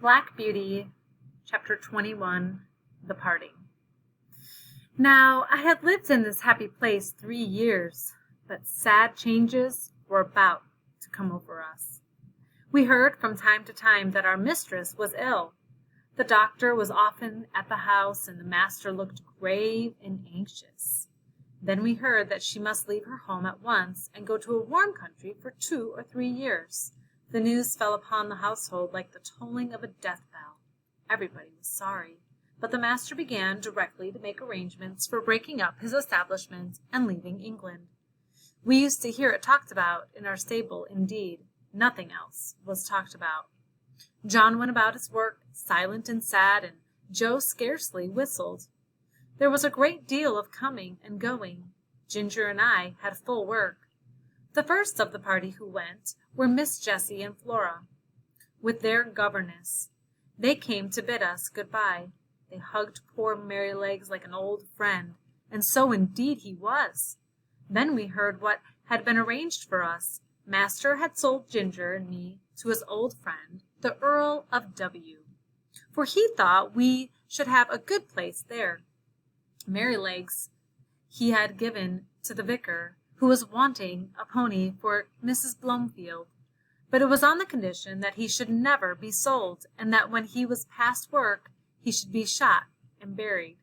Black Beauty, Chapter 21, The Parting. Now, I had lived in this happy place 3 years, but sad changes were about to come over us. We heard from time to time that our mistress was ill. The doctor was often at the house, and the master looked grave and anxious. Then we heard that she must leave her home at once and go to a warm country for 2 or 3 years. The news fell upon the household like the tolling of a death bell. Everybody was sorry, but the master began directly to make arrangements for breaking up his establishment and leaving England. We used to hear it talked about in our stable, indeed. Nothing else was talked about. John went about his work, silent and sad, and Joe scarcely whistled. There was a great deal of coming and going. Ginger and I had full work. The first of the party who went were Miss Jessie and Flora, with their governess. They came to bid us good-bye. They hugged poor Merrylegs like an old friend, and so indeed he was. Then we heard what had been arranged for us. Master had sold Ginger and me to his old friend, the Earl of W., for he thought we should have a good place there. Merrylegs he had given to the vicar, who was wanting a pony for Mrs. Blomefield, but it was on the condition that he should never be sold, and that when he was past work he should be shot and buried.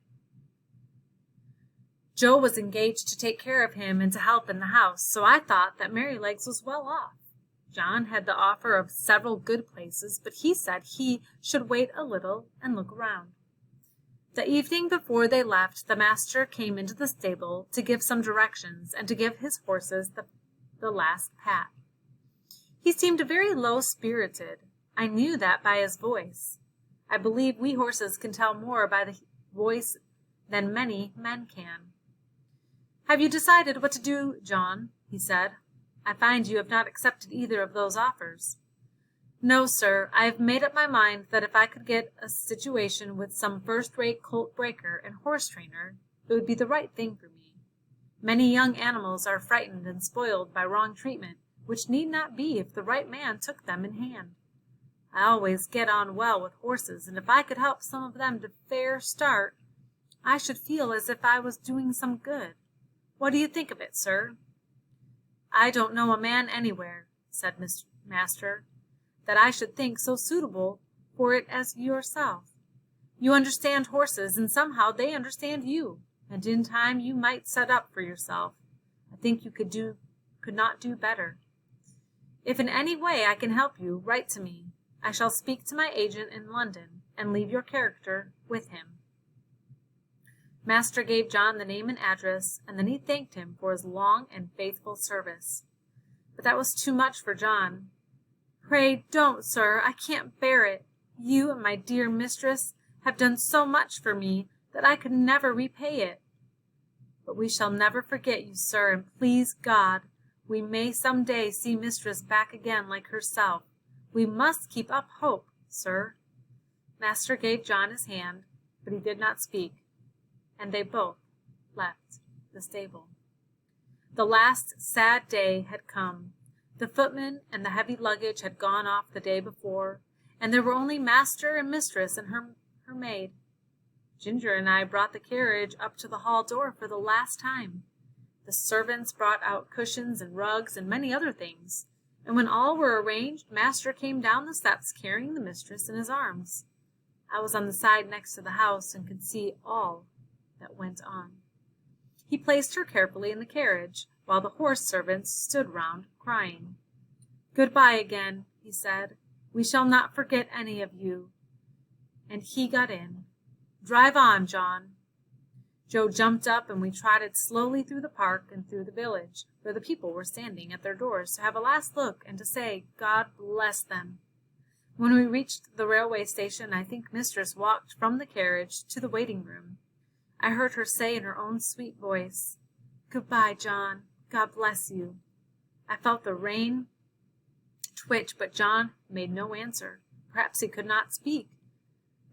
Joe was engaged to take care of him and to help in the house, so I thought that Merrylegs was well off. John had the offer of several good places, but he said he should wait a little and look around. The evening before they left, the master came into the stable to give some directions and to give his horses the last pat. He seemed very low-spirited. I knew that by his voice. I believe we horses can tell more by the voice than many men can. "Have you decided what to do, John?" he said. "I find you have not accepted either of those offers." "No, sir. I have made up my mind that if I could get a situation with some first-rate colt breaker and horse trainer, it would be the right thing for me. Many young animals are frightened and spoiled by wrong treatment, which need not be if the right man took them in hand. I always get on well with horses, and if I could help some of them to fair start, I should feel as if I was doing some good. What do you think of it, sir?" "I don't know a man anywhere," said Mr. Master, "that I should think so suitable for it as yourself. You understand horses, and somehow they understand you, and in time you might set up for yourself. I think you could not do better. If in any way I can help you, write to me. I shall speak to my agent in London, and leave your character with him." Master gave John the name and address, and then he thanked him for his long and faithful service. But that was too much for John. "Pray don't, sir. I can't bear it. You and my dear mistress have done so much for me that I could never repay it. But we shall never forget you, sir, and please God, we may some day see mistress back again like herself. We must keep up hope, sir." Master gave John his hand, but he did not speak, and they both left the stable. The last sad day had come. The footman and the heavy luggage had gone off the day before, and there were only master and mistress and her maid. Ginger and I brought the carriage up to the hall door for the last time. The servants brought out cushions and rugs and many other things, and when all were arranged, master came down the steps carrying the mistress in his arms. I was on the side next to the house and could see all that went on. He placed her carefully in the carriage, while the horse servants stood round crying. "Good-bye again," he said. "We shall not forget any of you." And he got in. "Drive on, John." Joe jumped up, and we trotted slowly through the park and through the village, where the people were standing at their doors to have a last look and to say, "God bless them." When we reached the railway station, I think mistress walked from the carriage to the waiting-room. I heard her say in her own sweet voice, "Good-bye, John. God bless you." I felt the rein twitch, but John made no answer. Perhaps he could not speak.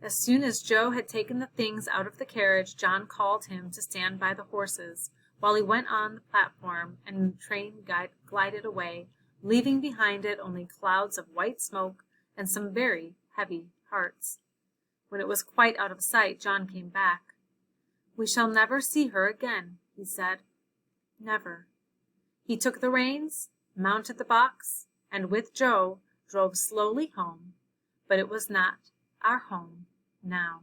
As soon as Joe had taken the things out of the carriage, John called him to stand by the horses, while he went on the platform, and the train glided away, leaving behind it only clouds of white smoke and some very heavy hearts. When it was quite out of sight, John came back. "We shall never see her again," he said. "Never." He took the reins, mounted the box, and with Joe drove slowly home, but it was not our home now.